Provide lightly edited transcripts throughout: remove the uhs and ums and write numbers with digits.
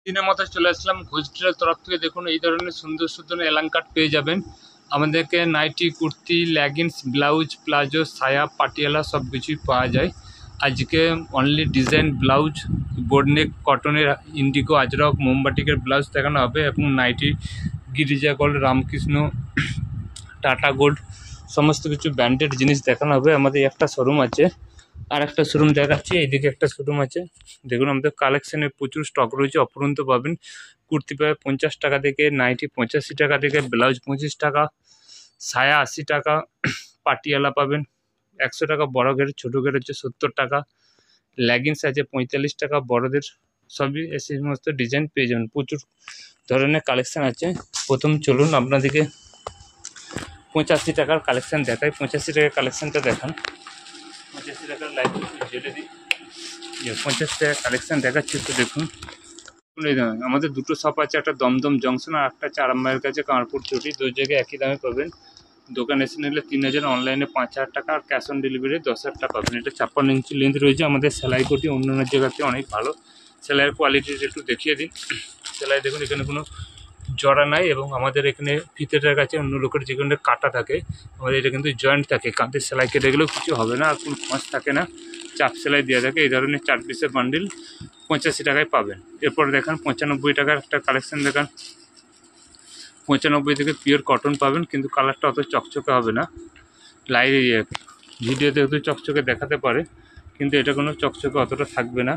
দিনের মাথায় চলে আসলাম ঘোষডিলার তরফ থেকে। দেখুন এই ধরনের সুন্দর সুন্দর এলাং কাট পেয়ে যাবেন আমাদেরকে। Nighty, kurti, leggings, blouse, palazzo, সায়া, পাটিয়ালা সব কিছুই পাওয়া যায়। আজকে অনলি ডিজাইন ব্লাউজ, বোর্ডনেক কটনের ইন্ডিগো, আজরক, মোমবাটিকের ব্লাউজ দেখানো হবে এবং nighty, Girija gold, Ramkrishna, Tata gold সমস্ত কিছু ব্র্যান্ডেড জিনিস দেখানো হবে। আমাদের একটা শোরুম আছে, আর একটা শোরুম দেখাচ্ছি, এইদিকে একটা শোরুম আছে। দেখুন আমাদের কালেকশানের প্রচুর স্টক রয়েছে, অপরন্ত পাবেন। কুর্তি পাবে 50 টাকা থেকে, নাইটি 85 টাকা থেকে, ব্লাউজ 25 টাকা, সায়া 80 টাকা, পাটিয়ালা পাবেন 100 টাকা, বড় ঘের, ছোটো ঘের হচ্ছে 70 টাকা, লেগিংস আছে 45 টাকা বড়দের। সবই এই সমস্ত ডিজাইন পেয়ে যাবেন, প্রচুর ধরনের কালেকশান আছে। প্রথম চলুন আপনাদেরকে 85 টাকার কালেকশান দেখাই। 85 টাকার কালেকশানটা দেখান। 85 টাকার লাইট জেলে দিই, 50 টাকার কালেকশান দেখাচ্ছি, তো দেখুন। আমাদের দুটো শপ আছে, একটা দমদম জংশন আর একটা আছে আরামবাগের কাছে কামারপুর চটি। দুই জায়গায় একই দামে পাবেন। দোকানে এসে নিলে 3000, অনলাইনে 5000 টাকা, আর ক্যাশ অন ডেলিভারি 10,000 টাকা পাবেন। এটা 56 ইঞ্চি লেন্থ রয়েছে। আমাদের সেলাই কোটি অন্যান্য জায়গাতে অনেক ভালো। সেলাইয়ের কোয়ালিটিটা একটু দেখিয়ে দিন। সেলাই দেখুন, এখানে কোনো জড়া নাই এবং আমাদের এখানে ফিতেটার কাছে অন্য লোকের যেখানে কাটা থাকে, আমাদের এটা কিন্তু জয়েন্ট থাকে। কাঁধের সেলাই কেটে গেলেও কিছু হবে না, আর কোনো ফাঁস থাকে না, চাপ সেলাই দেওয়া থাকে। এই ধরনের 4 পিসের বান্ডিল 85 টাকায় পাবেন। এরপর দেখান 95 টাকার একটা কালেকশান দেখান। 95 থেকে পিওর কটন পাবেন, কিন্তু কালারটা অত চকচকে হবে না। ভিডিওতে একটু চকচকে দেখাতে পারে, কিন্তু এটা কোনো চকচকে অতটা থাকবে না।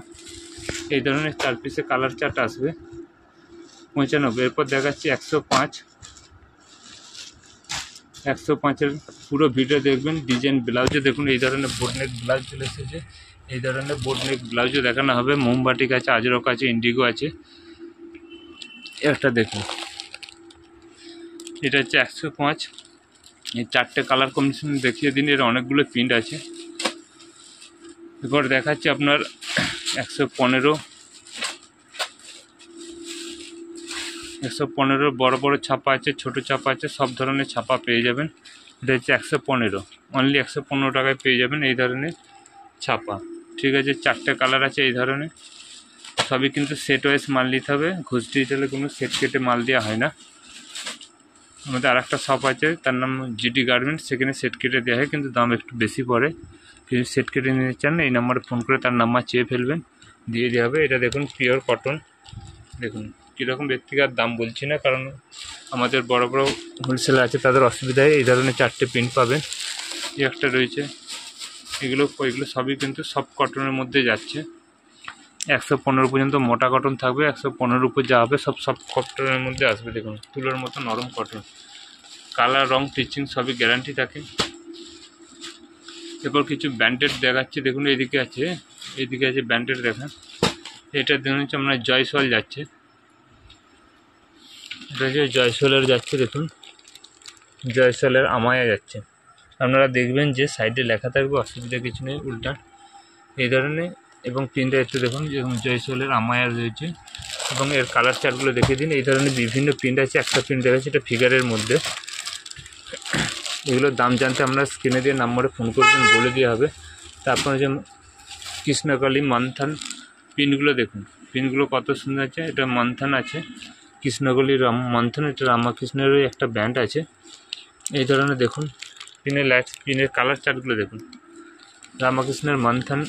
এই ধরনের 4 পিসে কালার চার্ট আসবে 95। এরপর দেখাচ্ছি 105। 105-এর পুরো ভিডিও দেখবেন। ডিজাইন ব্লাউজে দেখুন এই ধরনের বোর্ডনেক ব্লাউজ চলে এসেছে। এই ধরনের বোর্ডনেক ব্লাউজও দেখানো হবে। মোমবাটিক আছে, আজরক আছে, ইন্ডিগো আছে। একটা দেখুন, এটা হচ্ছে 105। এই 4টে কালার কম্বিনেশন দেখিয়ে দিন। এর অনেকগুলো প্রিন্ট আছে। এরপর দেখাচ্ছি আপনার 115। 115 বড় বড় ছাপা আছে, ছোট ছাপা আছে, সব ধরনের ছাপা পেয়ে যাবেন। এটা হচ্ছে 115, অনলি 115 টাকায় পেয়ে যাবেন এই ধরনের ছাপা। ঠিক আছে, 4টে কালার আছে এই ধরনের। সবই কিন্তু সেট ওয়াইজ মাল নিতে হবে। ঘুষ ডিজিটালে কোনো সেট কেটে মাল দেওয়া হয় না। আমাদের আর একটা শপ আছে, তার নাম জিডি গার্মেন্টস। সেখানে সেট কেটে দেওয়া হয়, কিন্তু দাম একটু বেশি পড়ে। যদি সেট কেটে নিতে চান, এই নাম্বারে ফোন করে তার নাম্বার চেয়ে ফেলবেন, দিয়ে দেওয়া হবে। এটা দেখুন পিওর কটন। দেখুন কীরকম ব্যক্তিগত দাম বলছি না, কারণ আমাদের বড় বড় হোলসেলার আছে, তাদের অসুবিধায়। এই ধরনের 4টে প্রিন্ট পাবেন। এই একটা রয়েছে। এগুলো সবই কিন্তু সব কটনের মধ্যে যাচ্ছে। 115 পর্যন্ত মোটা কটন থাকবে, 115 উপর যা হবে সব কটনের মধ্যে আসবে। দেখুন তুলোর মতো নরম কটন। কালার, রং, টিচিং সবই গ্যারান্টি থাকে। এরপর কিছু ব্র্যান্ডেড দেখাচ্ছি। দেখুন এইদিকে আছে ব্র্যান্ডেড দেখান। এটা দেখুন হচ্ছে আপনার জয়সওয়াল যাচ্ছে। এটা হচ্ছে জয়সওয়ালের যাচ্ছে। দেখুন জয়সওয়ালের আমায়া যাচ্ছে। আপনারা দেখবেন যে সাইডে লেখা থাকবে, অসুবিধা কিছু নেই, উল্টা এই ধরনের। এবং প্রিন্টটা একটু দেখুন, যেরকম জয়সওয়ালের আমায়া রয়েছে। এবং এর কালার চার্টগুলো দেখে দিন। এই ধরনের বিভিন্ন প্রিন্ট আছে। একটা প্রিন্ট দেখাচ্ছে, এটা ফিগারের মধ্যে। এগুলোর দাম জানতে আমরা স্ক্রিনে দিয়ে নাম্বারে ফোন করবেন, বলে দেওয়া হবে। তারপরে যে কৃষ্ণকালী, মান্থান প্রিন্টগুলো দেখুন। প্রিন্টগুলো কত সুন্দর আছে। এটা মান্থান আছে, কৃষ্ণকালী, মান্থান। এটা রামকৃষ্ণেরই একটা ব্র্যান্ড আছে। এই ধরনের দেখুন প্রিন্টের কালার চার্টগুলো দেখুন। রামকৃষ্ণের, মান্থান,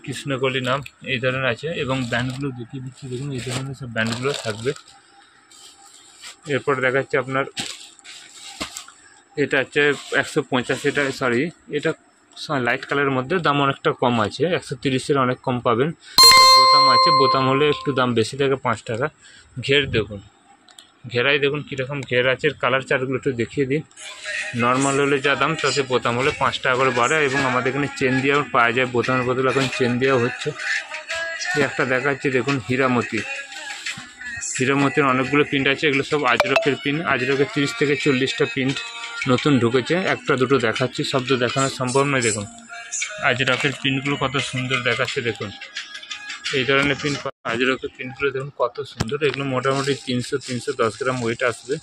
কৃষ্ণকলি নাম এই ধরনের আছে। এবং ব্র্যান্ডগুলো দেখিয়ে দিচ্ছি। দেখুন এই ধরনের সব ব্র্যান্ডগুলো থাকবে। এরপর দেখাচ্ছে আপনার, এটা হচ্ছে 185। এটা লাইট কালারের মধ্যে, দাম অনেকটা কম আছে। 130-এর অনেক কম পাবেন। বোতাম আছে, বোতাম হলে একটু দাম বেশি থাকে, 5 টাকা। ঘের দেখুন, ঘেরাই দেখুন কীরকম ঘের আছে। কালার চার্টগুলো একটু দেখিয়ে দিন। নর্মাল হলে যা দাম, তাতে বোতাম হলে 5 টাকা করে বাড়ে। এবং আমাদের এখানে চেন দেওয়াও পাওয়া যায়, বোতামের বদলে এখন চেন দেওয়া হচ্ছে। একটা দেখাচ্ছি দেখুন হীরামতির অনেকগুলো প্রিন্ট আছে। এগুলো সব আজরকের প্রিন্ট। আজরকের 30 থেকে 40টা প্রিন্ট নতুন ঢুকেছে। একটা দুটো দেখাচ্ছি, সব তো দেখানো সম্ভব নয়। দেখুন আজরকের প্রিন্টগুলো কত সুন্দর দেখাচ্ছে। দেখুন এই ধরনের প্রিন্ট, আজরকের প্রিন্টগুলো দেখুন কত সুন্দর। এগুলো মোটামুটি 300-310 গ্রাম ওয়েট আসবে।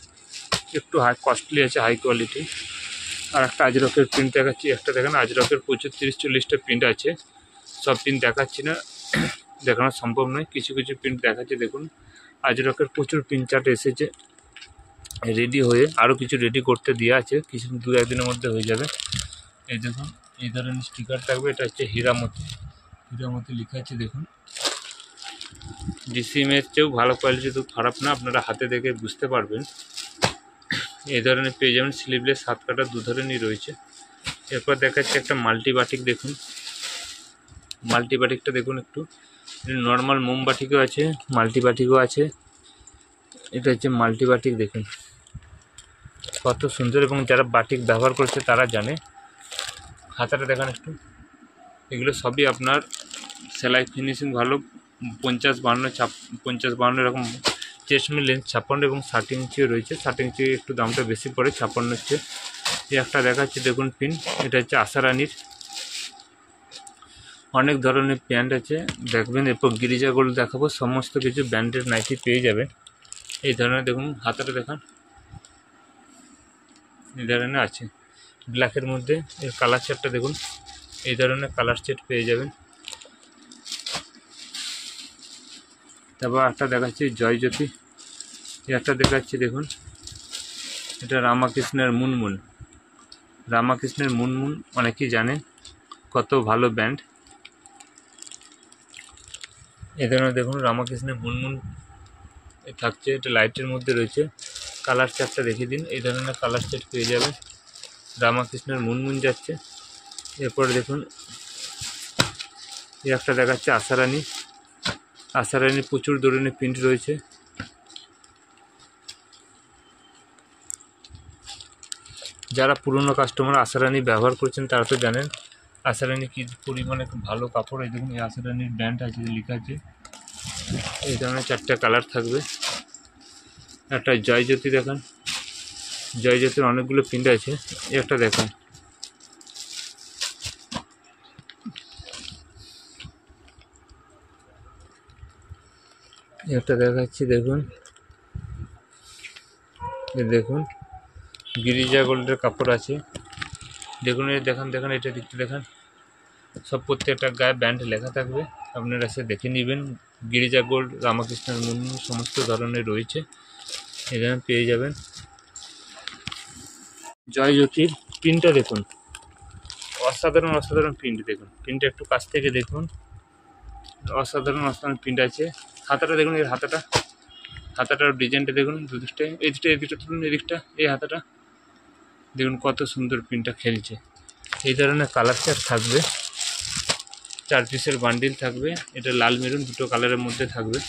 একটু কস্টলি আছে, হাই কোয়ালিটি। আর একটা আজরকের প্রিন্ট দেখাচ্ছি। একটা দেখেন আজরকের প্রচুর 30-40টা প্রিন্ট আছে। সব প্রিন্ট দেখাচ্ছি না। দেখানো সম্ভব নয়, কিছু কিছু প্রিন্ট দেখাচ্ছে। দেখুন আজরকের প্রচুর প্রিন্ট চার্ট এসেছে রেডি হয়ে, আরও কিছু রেডি করতে দেওয়া আছে, কিছু 2-1 দিনের মধ্যে হয়ে যাবে। এই দেখুন এই ধরনের স্টিকার থাকবে, এটা হচ্ছে হীরামতি, হীরামতি লেখা আছে। দেখুন ডিসিএমের চেয়েও ভালো কোয়ালিটি, তো খারাপ না, আপনারা হাতে দেখে বুঝতে পারবেন। এই ধরনের পেয়ে যাবেন, স্লিভলেস, হাত কাটা, 2 ধরনেরই রয়েছে। এরপর দেখাচ্ছে একটা মাল্টিবাটিক। দেখুন মাল্টিবাটিকটা দেখুন, একটু নর্মাল মোমবাটিকও আছে, মাল্টিবাটিকও আছে। এটা হচ্ছে মাল্টিবাটিক। দেখুন কত সুন্দর, এবং যারা বাটিক ব্যবহার করছে তারা জানে। হাতাটা দেখান একটু, এগুলো সবই আপনার সেলাই ফিনিশিং ভালো, 50-52 এরকম চেস্ট লেন্থ 56 এবং 60 ইঞ্চিও রয়েছে। 60 ইঞ্চি একটু দামটা বেশি পড়ে, 56 হচ্ছে। এই একটা দেখাচ্ছি দেখুন পিন, এটা হচ্ছে আশারানির। অনেক ধরনের প্যান্ট আছে দেখবেন, এরপর গিরিজা গোল্ড দেখাবো, সমস্ত কিছু ব্র্যান্ডেড নাইটি পেয়ে যাবেন। এই ধরনের দেখুন, হাতাটা দেখান, এই ধরনের আছে ব্ল্যাকের মধ্যে। এর কালার সেটটা দেখুন, এই ধরনের কালার সেট পেয়ে যাবেন। তারপর একটা দেখাচ্ছি জয়জ্যোতি, একটা দেখাচ্ছি দেখুন, এটা রামাকৃষ্ণের মুনমুন। রামাকৃষ্ণের মুনমুন অনেকেই জানে, কত ভালো ব্যান্ড। এ ধরনের দেখুন রামাকৃষ্ণের মুনমুন থাকছে, এটা লাইটের মধ্যে রয়েছে। কালার চারটা দেখিয়ে দিন, এই ধরনের কালার সেট পেয়ে যাবে। রামাকৃষ্ণের মুনমুন যাচ্ছে। এরপরে দেখুন এই একটা দেখাচ্ছে আশারানি। আশারানির প্রচুর ধরনের প্রিন্ট রয়েছে। যারা পুরনো কাস্টমার আশারানি ব্যবহার করছেন তারা তো জানেন আশারানি কী পরিমাণে খুব ভালো কাপড়। এই দেখুন এই আশারানির ব্র্যান্ড আছে, লেখা আছে। এই ধরনের 4টা কালার থাকবে। একটা জয়জ্যোতি দেখান, জয়জ্যোতির অনেকগুলো প্রিন্ট আছে। একটা দেখান, একটা দেখাচ্ছি দেখুন, দেখুন গিরিজা গোল্ডের কাপড় আছে। দেখুন এই দেখান, দেখুন এটা দিকটা দেখান, সব প্রত্যেকটা গায়ে ব্যান্ড লেখা থাকবে, আপনারা এসে দেখে নেবেন। গিরিজা গোল্ড, রামাকৃষ্ণের মুনমুন সমস্ত ধরনের রয়েছে, এখানে পেয়ে যাবেন। জয়জ্যোতির প্রিন্টটা দেখুন, অসাধারণ অসাধারণ প্রিন্ট। দেখুন প্রিন্টটা একটু কাছ থেকে দেখুন, অসাধারণ অসাধারণ প্রিন্ট আছে। হাতাটা দেখুন, এর হাতাটার ডিজাইনটা দেখুন, দুদিকটা এদিকটা তুলুন, এদিকটা এই হাতাটা দেখুন কত সুন্দর প্রিন্টটা খেলছে। এই ধরনের কালার চার্ট থাকবে, 4 পিসের বান্ডিল থাকবে। এটা লাল মেরুন 2টো কালারের মধ্যে থাকবে।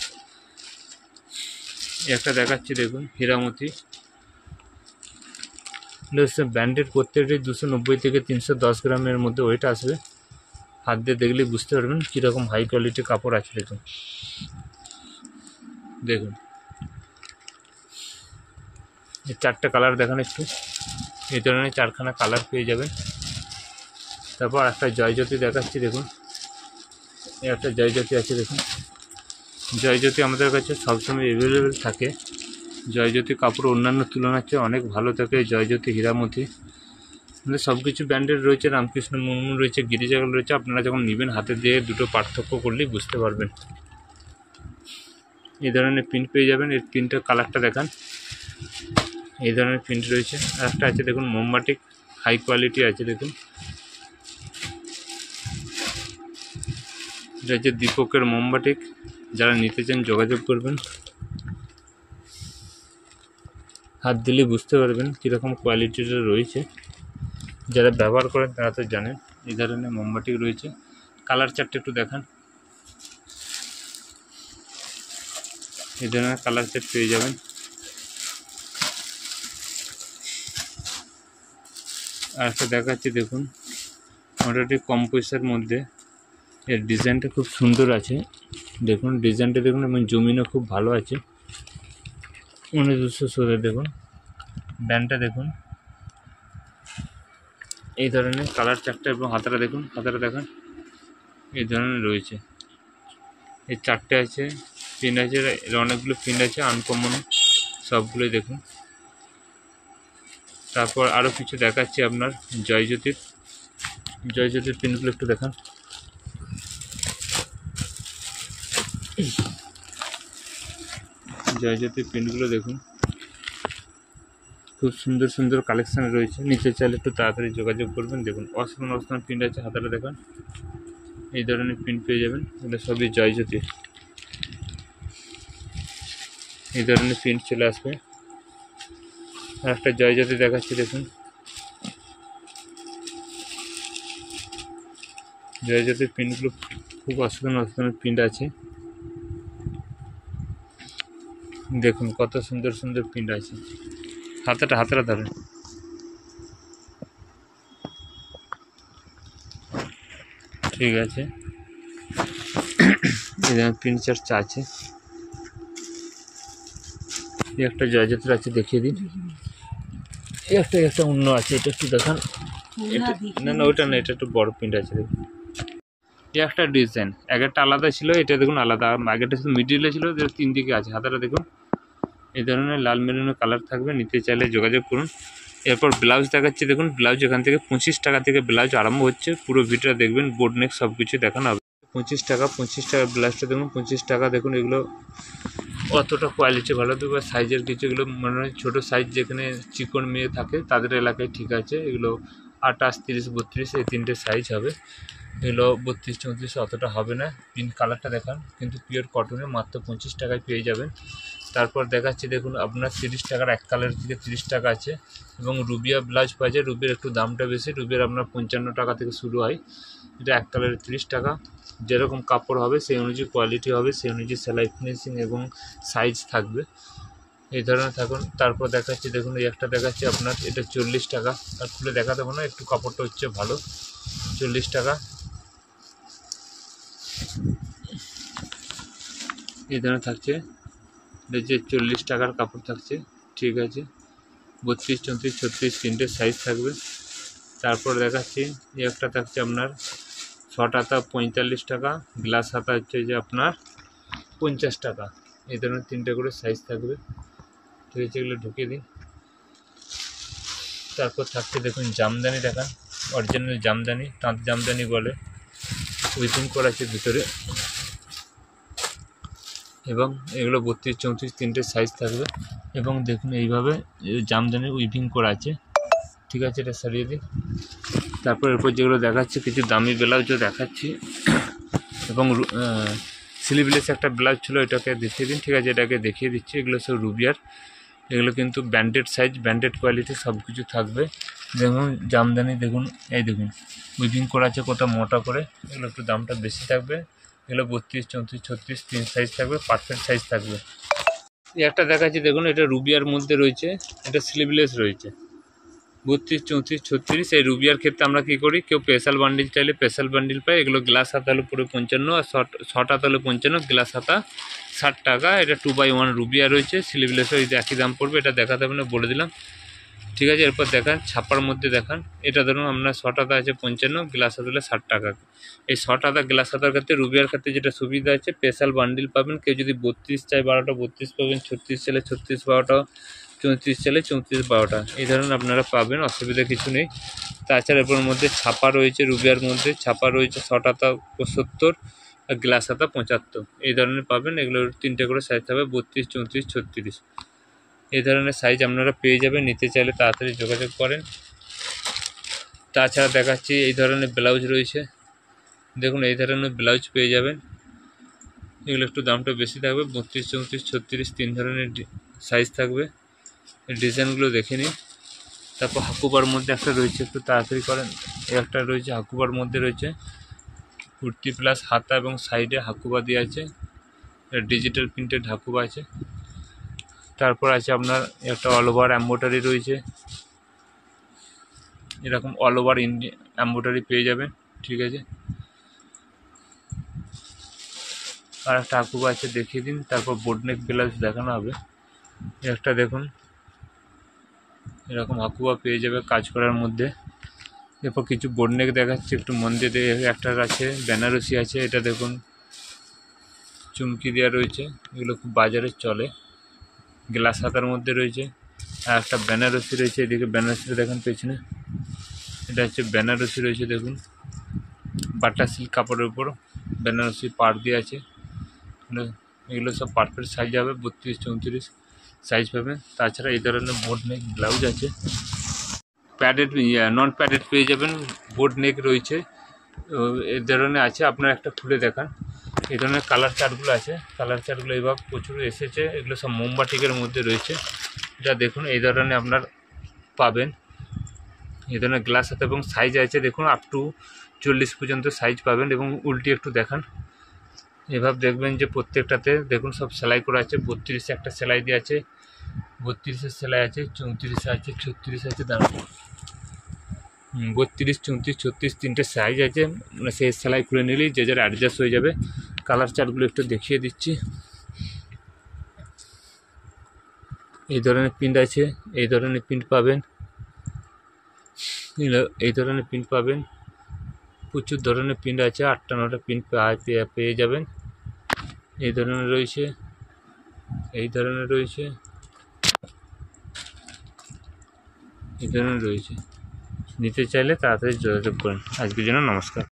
একটা দেখাচ্ছি দেখুন হীরামতি, ব্র্যান্ডেড প্রত্যেকটি 290 থেকে 310 গ্রামের মধ্যে ওয়েট আসবে। হাত দিয়ে দেখলে বুঝতে পারবেন কীরকম হাই কোয়ালিটি কাপড় আছে। দেখুন দেখুন এই 4টা কালার দেখান একটু, এই ধরনের 4খানা কালার পেয়ে যাবেন। তারপর একটা জয়জ্যোতি দেখাচ্ছি দেখুন, একটা জয়জ্যোতি আছে দেখুন। জয়জ্যোতি আমাদের কাছে সবসময় অ্যাভেলেবেল থাকে। জয়জ্যোতি কাপড় অন্যান্য তুলনার চেয়ে অনেক ভালো থাকে। জয়জ্যোতি, হীরামতি আমাদের সব কিছু ব্র্যান্ডের রয়েছে, রামকৃষ্ণ মুনমুন রয়েছে, গিরিজাগোল্ড রয়েছে। আপনারা যখন নেবেন হাতে দিয়ে দুটো পার্থক্য করলেই বুঝতে পারবেন। এই ধরনের প্রিন্ট পেয়ে যাবেন। এর প্রিন্টের কালারটা দেখান, এই ধরনের প্রিন্ট রয়েছে। আর একটা আছে দেখুন মোমবাটিক, হাই কোয়ালিটি আছে দেখুন, এটা হচ্ছে দীপকের মোমবাটিক। যারা নিতে চান যোগাযোগ করবেন, হাত দিলে বুঝতে পারবেন কীরকম কোয়ালিটির রয়েছে। যারা ব্যবহার করেন তারা তো জানেন। এই ধরনের মোমবাটিক রয়েছে। কালার চারটে একটু দেখান, এই ধরনের কালার সেট পেয়ে যাবেন। আর একটা দেখাচ্ছি দেখুন, মোটামুটি কম পয়সার মধ্যে। এর ডিজাইনটা খুব সুন্দর আছে, দেখুন ডিজাইনটা দেখুন, এবং জমিনও খুব ভালো আছে। 1916 দেখুন, ব্যান্ডটা দেখুন। এই ধরনের কালার চারটা, এবং হাতাটা দেখুন, হাতাটা দেখান, এই ধরনের রয়েছে। এই 4টে আছে, প্রিন্ট আছে, এর অনেকগুলো প্রিন্ট আছে আনকমন, সবগুলোই দেখুন। তারপর আরও কিছু দেখাচ্ছি আপনার জয়জ্যোতির প্রিন্টগুলো একটু দেখান। জয়জ্যোতি প্রিন্টগুলো দেখুন, খুব সুন্দর সুন্দর কালেকশান রয়েছে। নিতে চাইলে একটু তাড়াতাড়ি যোগাযোগ করবেন। দেখুন অসাধারণ অসাধারণ প্রিন্ট আছে, হাতাটা দেখান, এই ধরনের প্রিন্ট পেয়ে যাবেন। এগুলো সবই জয়জ্যোতি, এই ধরনের প্রিন্ট চলে আসবে। আর একটা জয়জ্যোতি দেখাচ্ছি, দেখুন জয়জ্যোতির প্রিন্টগুলো খুব অসাধারণ অসাধারণ প্রিন্ট আছে। দেখুন কত সুন্দর সুন্দর প্রিন্ট আছে। হাতাটা ধরেন, ঠিক আছে। প্রিন্ট চার্ট আছে। একটা জয়জ্যোতির আছে, দেখিয়ে দিন। একটা অন্য আছে, এটা একটু দেখান। না ওইটা না, এটা একটু বড় প্রিন্ট আছে। দেখুন এই একটা ডিজাইন, একটা আলাদা ছিল, এটা দেখুন আলাদা। আগেরটা শুধু মিডিলে ছিল, যেটা 3 দিকে আছে। হাতাটা দেখুন, এই ধরনের লাল মেরুনের কালার থাকবে। নিতে চাইলে যোগাযোগ করুন। এরপর ব্লাউজ দেখাচ্ছি, দেখুন ব্লাউজ এখান থেকে 25 টাকা থেকে ব্লাউজ আরম্ভ হচ্ছে। পুরো ভিডিওটা দেখবেন, বোর্ড নেক সব কিছু দেখানো হবে। 25 টাকা ব্লাউজটা দেখুন, 25 টাকা। দেখুন এগুলো অতটা কোয়ালিটি ভালো দেবে, সাইজের কিছু এগুলো মনে হয় ছোটো সাইজ, যেখানে চিকন মেয়ে থাকে তাদের এলাকায় ঠিক আছে। এগুলো 28, 30, 32 এই 3টে সাইজ হবে। এগুলো 32, 34 অতটা হবে না। প্রিন্ট কালারটা দেখান, কিন্তু পিওর কটনে মাত্র 25 টাকায় পেয়ে যাবেন। তারপর দেখাচ্ছি, দেখুন আপনার 30 টাকার এক কালারের থেকে 30 টাকা আছে। এবং রুবিয়া ব্লাউজ পাওয়া যায়। রুবির একটু দামটা বেশি, রুবির আপনার 55 টাকা থেকে শুরু হয়। এটা এক কালারের 30 টাকা। যেরকম কাপড় হবে সেই অনুযায়ী কোয়ালিটি হবে, সেই অনুযায়ী সেলাই ফিনিশিং এবং সাইজ থাকবে, এই ধরনের থাকুন। তারপর দেখাচ্ছি, দেখুন এই একটা দেখাচ্ছি আপনার, এটা 40 টাকা। আর খুলে দেখা দেবো না, একটু কাপড়টা হচ্ছে ভালো। 40 টাকা এই ধরনের থাকছে। এটা যে 40 টাকার কাপড় থাকছে, ঠিক আছে। 32, 34, 36 3টে সাইজ থাকবে। তারপর দেখাচ্ছি এই একটা থাকছে আপনার শর্ট হাতা 45 টাকা, গ্লাস হাতা হচ্ছে যে আপনার 50 টাকা। এই ধরনের 3টে করে সাইজ থাকবে, ঠিক আছে। এগুলো ঢুকিয়ে দিন। তারপর থাকছে, দেখুন জামদানি দেখান, অরিজিনাল জামদানি, তাঁত জামদানি বলে, উইভিং করা আছে ভিতরে। এবং এগুলো 32, 34 3টে সাইজ থাকবে। এবং দেখুন এইভাবে জামদানি উইভিং করা আছে, ঠিক আছে। এটা সরিয়ে দিন। তারপর এরপর যেগুলো দেখাচ্ছি, কিছু দামি ব্লাউজও দেখাচ্ছি। এবং স্লিভলেস একটা ব্লাউজ ছিল, এটাকে দেখিয়ে দিন, ঠিক আছে। এটাকে দেখিয়ে দিচ্ছি। এগুলো সব রুবিয়ার, এগুলো কিন্তু ব্র্যান্ডেড সাইজ, ব্র্যান্ডেড কোয়ালিটি সব কিছু থাকবে। দেখুন জামদানি, দেখুন এই দেখুন উইভিং করা আছে কত মোটা করে। এগুলো একটু দামটা বেশি থাকবে। এগুলো 32, 34, 36 3 সাইজ থাকবে, পারফেক্ট সাইজ থাকবে। এই একটা দেখাচ্ছি, দেখুন এটা রুবিয়ার মধ্যে রয়েছে, এটা স্লিভলেস রয়েছে। 32, 34, 36 এই রুবিয়ার ক্ষেত্রে আমরা কী করি, কেউ স্পেশাল বান্ডিল চাইলে স্পেশাল বান্ডিল পাই। এগুলো গ্লাস হাতা হলে পুরো 55, আর শর্ট হাতা হলে 55, গ্লাস হাতা 60 টাকা। এটা 2x1 রুবিয়া রয়েছে, স্লিভলেসও এই একই দাম পড়বে। এটা দেখাতে হবে না, বলে দিলাম, ঠিক আছে। এরপর দেখান ছাপার মধ্যে দেখান। এটা ধরুন আপনার শর্ট হাতা আছে 55, গ্লাস হাতা হলে 60 টাকা। এই শর্ট হাতা গ্লাস হাতার ক্ষেত্রে রুবিয়ার ক্ষেত্রে যেটা সুবিধা আছে, স্পেশাল বান্ডিল পাবেন। কেউ যদি 32 চাই 12টা 32 পাবেন, 36 চাইলে 36 12টা, 34 চাইলে 34 12টা, এই ধরনের আপনারা পাবেন, অসুবিধা কিছু নেই। তাছাড়া এরপর মধ্যে ছাপা রয়েছে, রুবিয়ার মধ্যে ছাপা রয়েছে শর্ট হাতা 75 আর গ্লাস হাতা 75, এই ধরনের পাবেন। এগুলোর 3টে করে সাইজ হবে, 32, 34, 36 এই ধরনের সাইজ আপনারা পেয়ে যাবেন। নিতে চাইলে তাড়াতাড়ি যোগাযোগ করেন। তাছাড়া দেখাচ্ছি এই ধরনের ব্লাউজ রয়েছে, দেখুন এই ধরনের ব্লাউজ পেয়ে যাবেন। এগুলো একটু দামটা বেশি থাকবে, 32, 34, 36 3 ধরনের সাইজ থাকবে। ডিজাইনগুলো দেখে নিন। তারপর হাকুবার মধ্যে একটা রয়েছে, একটু তাড়াতাড়ি করেন। একটা রয়েছে হাকুবার মধ্যে রয়েছে, কুর্তি প্লাস হাতা এবং সাইডে হাকুবা দিয়ে আছে, ডিজিটাল প্রিন্টেড হাকুবা আছে। তারপর আছে আপনার একটা অল ওভার এম্ব্রয়ডারি রয়েছে, এরকম অল ওভার এম্ব্রয়ডারি পেয়ে যাবেন, ঠিক আছে। আর একটা হাকুবা আছে, দেখিয়ে দিন। তারপর বোর্ডনেক ব্লাউজ দেখানো হবে। একটা দেখুন এরকম হাকুবা পেয়ে যাবে কাজ করার মধ্যে। এরপর কিছু বোর্ডনেক দেখাচ্ছে, একটু মন দিয়ে। একটা আছে বেনারসি আছে, এটা দেখুন চুমকি দেওয়া রয়েছে, এগুলো খুব বাজারে চলে, গ্লাস হাতার মধ্যে রয়েছে। আর একটা বেনারসি রয়েছে, এদিকে বেনারসিটা দেখুন পেছনে, এটা হচ্ছে বেনারসি রয়েছে, দেখুন বাটা সিল্ক কাপড়ের উপর বেনারসি পাড় দিয়ে আছে, এগুলো সব পারফেক্ট সাইজ হবে, 32-34 সাইজ পাবেন। তাছাড়া এই ধরনের বোট নেক ব্লাউজ আছে, প্যাডেড নন প্যাডেড পেয়ে যাবেন, বোট নেক রয়েছে, এই ধরনের আছে। আপনারা একটা খুলে দেখান। এই ধরনের কালার চার্টগুলো আছে, কালার চার্টগুলো এবার প্রচুর এসেছে, এগুলো সব মোমবাটিকের মধ্যে রয়েছে। এটা দেখুন এই ধরনের আপনার পাবেন, এই ধরনের গ্লাস হাতে, এবং সাইজ আছে দেখুন আপ টু 40 পর্যন্ত সাইজ পাবেন। এবং উল্টি একটু দেখান, এভাবে দেখবেন যে প্রত্যেকটাতে দেখুন সব সেলাই করা আছে। 32-এ একটা সেলাই দেওয়া আছে, 32-এর সেলাই আছে, 34 আছে, 36 আছে, দাঁড়ান 32, 34, 36 তিনটে সাইজ আছে, মানে সেই সেলাই করে নিলেই যে যার অ্যাডজাস্ট হয়ে যাবে। কালার চার্টগুলো একটু দেখিয়ে দিচ্ছি। এই ধরনের প্রিন্ট আছে, এই ধরনের প্রিন্ট পাবেন, এই ধরনের প্রিন্ট পাবেন, প্রচুর ধরনের প্রিন্ট আছে, 8টা-9টা প্রিন্ট পেয়ে যাবেন। এই ধরনের রয়েছে, এই ধরনের রয়েছে, এই ধরনের রয়েছে। নিতে চাইলে তাড়াতাড়ি যোগাযোগ করেন। আজকের জন্য নমস্কার।